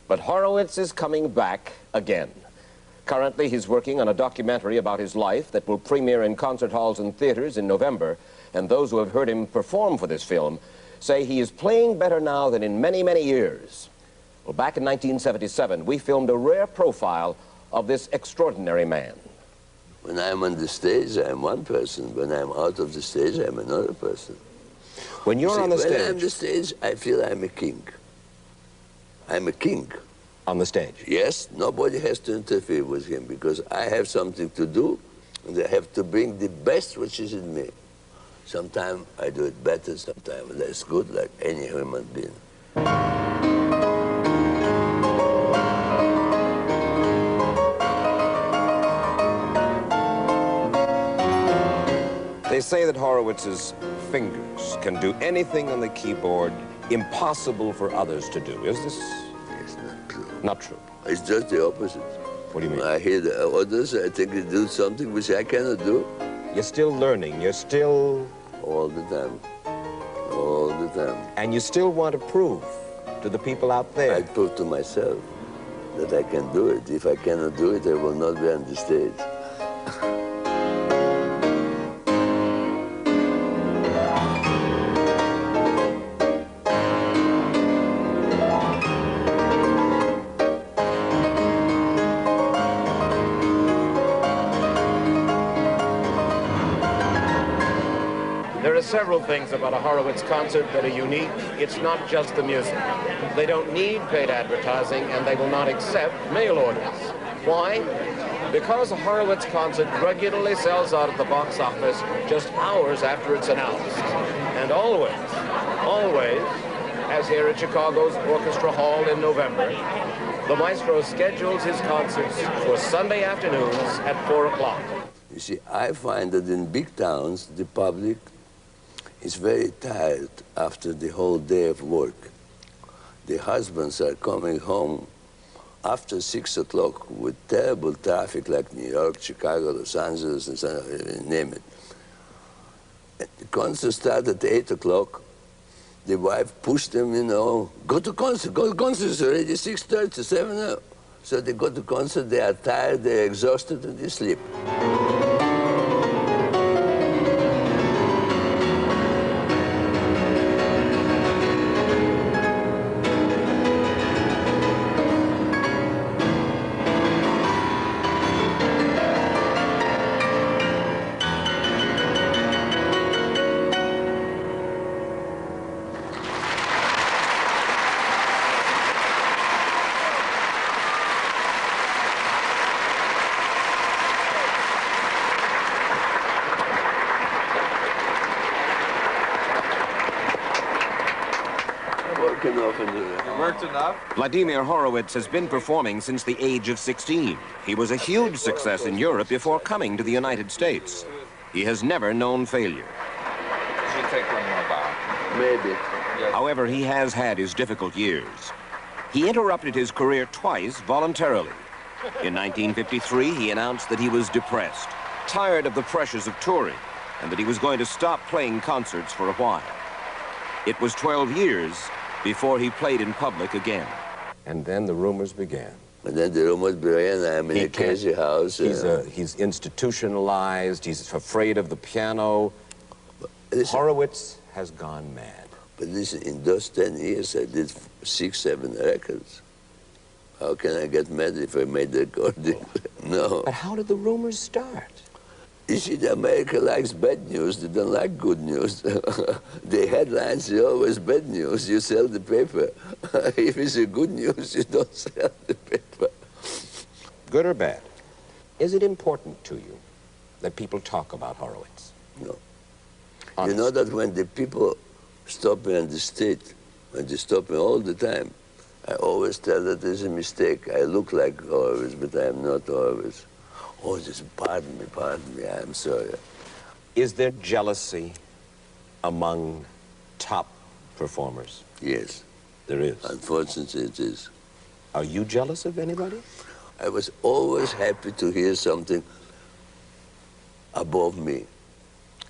But Horowitz is coming back again. Currently, he's working on a documentary about his life that will premiere in concert halls and theaters in November, and those who have heard him perform for this film say he is playing better now than in many, many years. Well, back in 1977, we filmed a rare profile of this extraordinary man. When I'm on the stage, I'm one person. When I'm out of the stage, I'm another person. When you're on the stage... When I'm on the stage, I feel I'm a king. I'm a king. On the stage? Yes, nobody has to interfere with him because I have something to do and I have to bring the best which is in me. Sometimes I do it better, sometimes less good, like any human being. They say that Horowitz's fingers can do anything on the keyboard impossible for others to do. Is this? It's not true. Not true. It's just the opposite. What do you mean? I hear the others, I think they do something which I cannot do. You're still learning. You're still... All the time. All the time. And you still want to prove to the people out there. I prove to myself that I can do it. If I cannot do it, I will not be on the stage. There are several things about a Horowitz concert that are unique. It's not just the music. They don't need paid advertising, and they will not accept mail orders. Why? Because a Horowitz concert regularly sells out at the box office just hours after it's announced. And always, as here at Chicago's Orchestra Hall in November, the maestro schedules his concerts for Sunday afternoons at 4 o'clock. You see, I find that in big towns, the public is very tired after the whole day of work. The husbands are coming home after 6 o'clock with terrible traffic like New York, Chicago, Los Angeles, and so on, name it. And the concert starts at 8 o'clock. The wife pushed them, you know, go to concert, it's already 6:30, 7 now. So they go to concert, they are tired, they're exhausted, and they sleep. Vladimir Horowitz has been performing since the age of 16. He was a huge success in Europe before coming to the United States. He has never known failure. Should take one more bow. Maybe. Yes. However, he has had his difficult years. He interrupted his career twice voluntarily. In 1953, he announced that he was depressed, tired of the pressures of touring, and that he was going to stop playing concerts for a while. It was 12 years before he played in public again. And then the rumors began. And then the rumors began, I'm in a crazy house. He's institutionalized, he's afraid of the piano. Listen, Horowitz has gone mad. But listen, in those 10 years, I did 6, 7 records. How can I get mad if I made a recording? No. But how did the rumors start? You see, America likes bad news. They don't like good news. The headlines are always bad news. You sell the paper. If it's a good news, you don't sell the paper. Good or bad, is it important to you that people talk about Horowitz? No. Honest. You know that when the people stop me on the street, when they stop me all the time, I always tell that there's a mistake. I look like Horowitz, but I am not Horowitz. Oh, just pardon me, I'm sorry. Is there jealousy among top performers? Yes. There is. Unfortunately, it is. Are you jealous of anybody? I was always happy to hear something above me.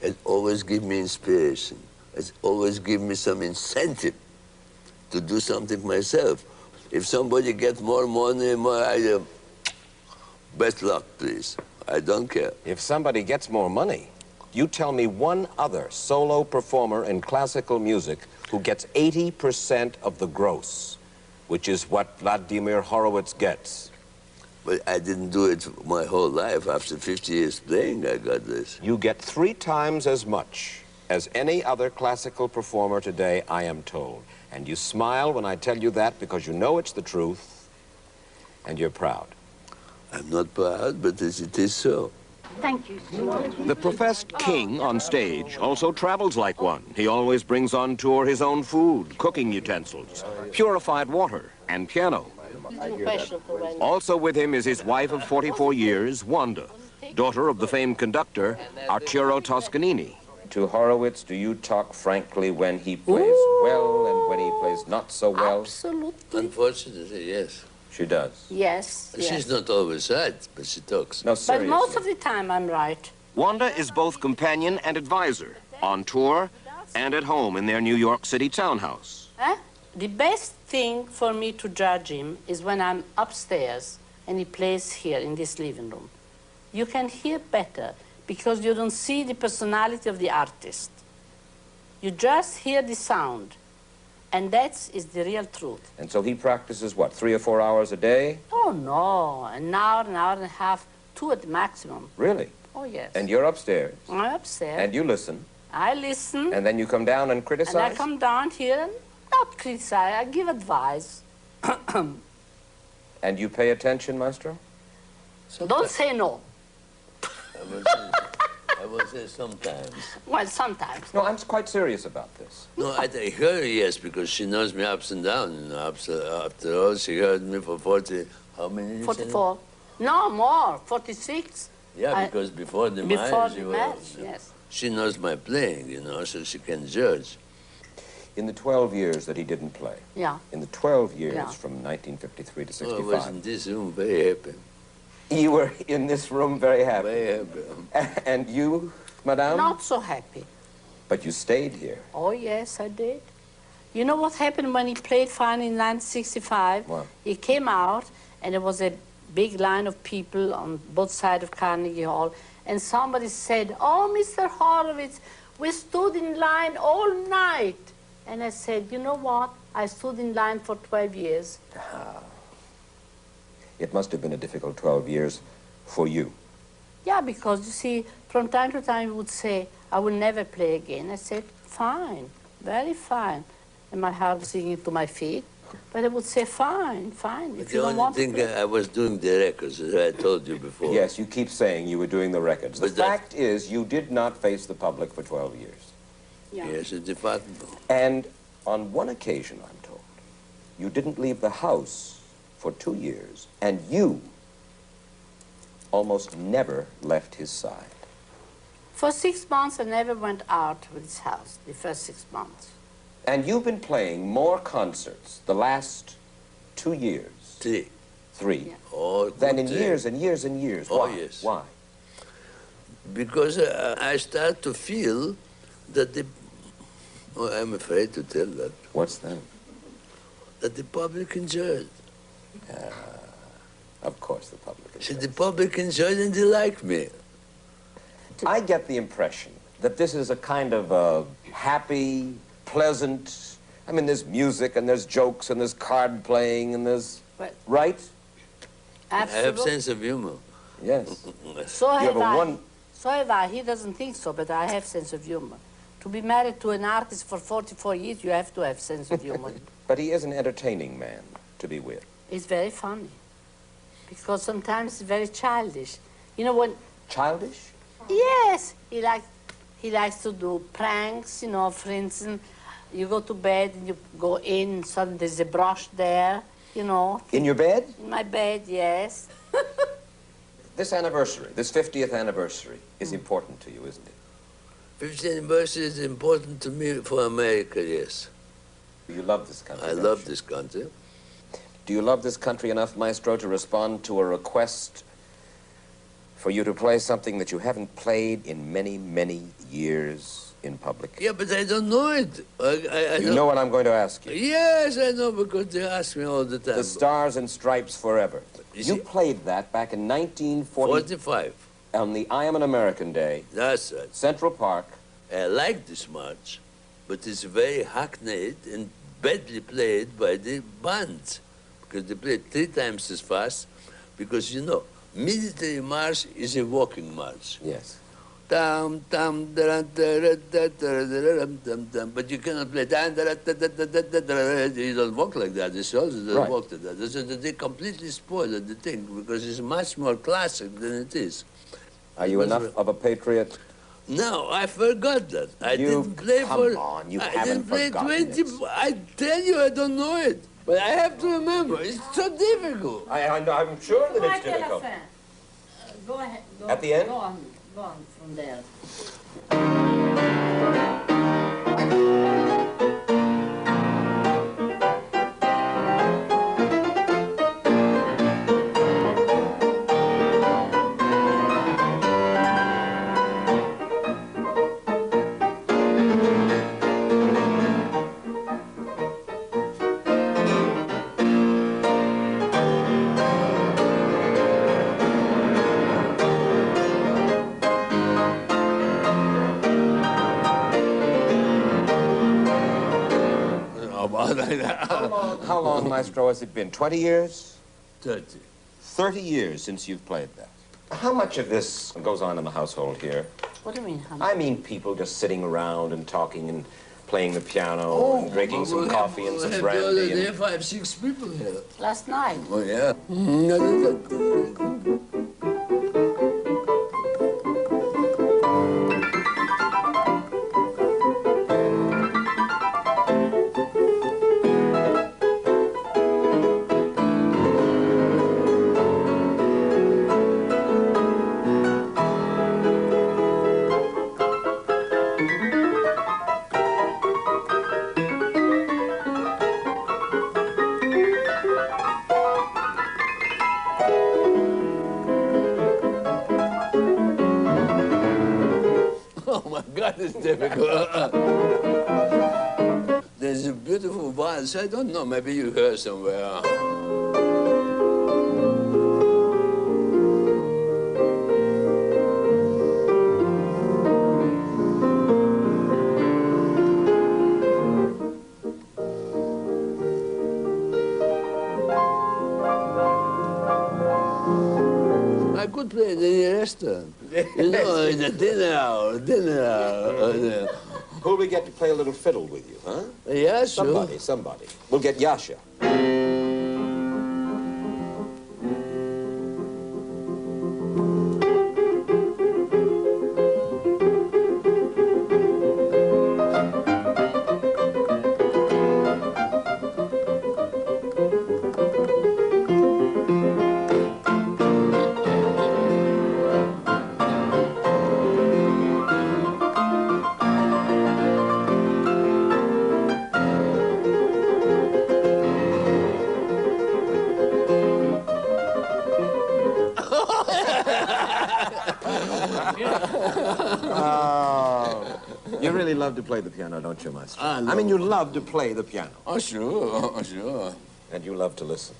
It always gave me inspiration. It always gave me some incentive to do something myself. If somebody gets more money, best luck, please. I don't care. If somebody gets more money, you tell me one other solo performer in classical music who gets 80% of the gross, which is what Vladimir Horowitz gets. But I didn't do it my whole life. After 50 years playing, I got this. You get 3 times as much as any other classical performer today, I am told. And you smile when I tell you that because you know it's the truth, and you're proud. I'm not proud, but it is so. Thank you. The professed king on stage also travels like one. He always brings on tour his own food, cooking utensils, purified water, and piano. Also with him is his wife of 44 years, Wanda, daughter of the famed conductor, Arturo Toscanini. To Horowitz, do you talk frankly when he plays well and when he plays not so well? Absolutely. Unfortunately, yes. She does. Yes. She's not always right, but she talks. No, But seriously. most of the time I'm right. Wanda is both companion and advisor, on tour and at home in their New York City townhouse. The best thing for me to judge him is when I'm upstairs and he plays here in this living room. You can hear better because you don't see the personality of the artist. You just hear the sound. And that is the real truth. And so he practices, what, 3 or 4 hours a day? Oh, no. An hour and a half, 2 at the maximum. Really? Oh, yes. And you're upstairs? I'm upstairs. And you listen? I listen. And then you come down and criticize? And I come down here and not criticize, I give advice. And you pay attention, Maestro? Don't say no. I will say sometimes. Well, sometimes. No, I'm quite serious about this. No, I her, yes, because she knows me ups and downs. You know, after all, she heard me for 40, how many years? 44. No, more, 46. Yeah, because before the match, yes. She knows my playing, you know, so she can judge. In the 12 years that he didn't play, Yeah. in the 12 years Yeah. from 1953 to 65, I was in this room very happy. you were in this room very happy. Very happy. And you, Madame? Not so happy. But you stayed here. Oh, yes, I did. You know what happened when he played finally in 1965? What? He came out, and there was a big line of people on both sides of Carnegie Hall, and somebody said, "Oh, Mr. Horowitz, we stood in line all night." And I said, "You know what? I stood in line for 12 years. It must have been a difficult 12 years for you. Yeah, because you see, from time to time he would say, "I will never play again." I said, "Fine, very fine." And my heart was singing to my feet. But I would say, "Fine, fine, if The you don't only want to thing play." I was doing the records, as I told you before. Yes, you keep saying you were doing the records. The But that- fact is, you did not face the public for 12 years. Yeah. Yes, it's department. And on one occasion, I'm told, you didn't leave the house for 2 years, and you almost never left his side. For 6 months, I never went out of his house, the first 6 months. And you've been playing more concerts the last 2 years, Three. 3, Yeah. Oh, than in good years and years and years. Oh, Why? yes. Why? Because I start to feel that the... Oh, I'm afraid to tell that. What's that? That the public enjoyed. Of course, the public. See, the public enjoyed and they like me. I get the impression that this is a kind of a happy, pleasant, I mean, there's music and there's jokes and there's card playing and there's, Well, right? I have absolutely. sense of humor. Yes. So You have have a I. one, So have I. He doesn't think so, but I have sense of humor. To be married to an artist for 44 years, you have to have sense of humor. but he is an entertaining man to be with. It's very funny. Because sometimes it's very childish. You know, when... Childish? Yes, he likes to do pranks, you know, for instance, you go to bed and you go in, suddenly there's a brush there, you know. In your bed? In my bed, yes. This anniversary, this 50th anniversary, is important to you, isn't it? 50th anniversary is important to me for America, yes. You love this country. I don't love you? this country. Do you love this country enough, Maestro, to respond to a request for you to play something that you haven't played in many, many years? in public. Yeah, but I don't know it. I You know what I'm going to ask you? Yes, I know, because they ask me all the time. The Stars and Stripes Forever. You You see- played that back in 1940 45. on the I Am an American Day, That's right. Central Park. I like this march, but it's very hackneyed and badly played by the bands, because they play 3 times as fast, because, you know, military march is a walking march. Yes. Tam, tam, da, da, da, da, da, da, da, da, but you cannot play. Da, da, da, da, da, da, da, da, da. You don't walk like that. The soldiers don't Right. walk like that. So they completely spoiled the thing, because it's much more classic than it is. Are you enough of a patriot? No, I forgot that. I You- didn't play come for. on, you I haven't didn't play forgotten 20. it. I tell you, I don't know it, but I have to remember. It's so difficult. I'm sure that it's Right à la difficult. fin. Go ahead. Go, At the end? Go on from there. How long, Maestro, has it been? 20 years? 30. 30 years since you've played that. How much of this goes on in the household here? What do you mean, honey? I mean people just sitting around and talking and playing the piano and drinking some coffee and some The other brandy. day, And... 5, 6 people here. Last night. Oh, yeah. Oh my God, it's difficult. There's a beautiful waltz. I don't know, maybe you heard somewhere. I could play in any restaurant. You know, in the dinner hour. Who'll we get to play a little fiddle with you, huh? Yeah, sure. Somebody. We'll get Yasha. You really love to play the piano, don't you, Maestro? I mean, you love to play the piano. Oh, sure, oh, sure. And you love to listen.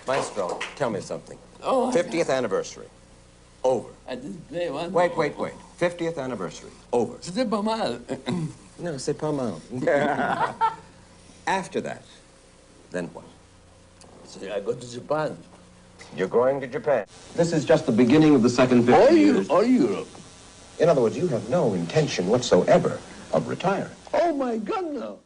Maestro, tell me something. Oh. 50th anniversary. Over. I didn't play one. Wait. 50th anniversary. Over. C'était pas mal. No, c'est pas mal. After that, then what? So I go to Japan. You're going to Japan. This is just the beginning of the second 50 years. Or Europe. In other words, you have no intention whatsoever of retiring. Oh my God, no.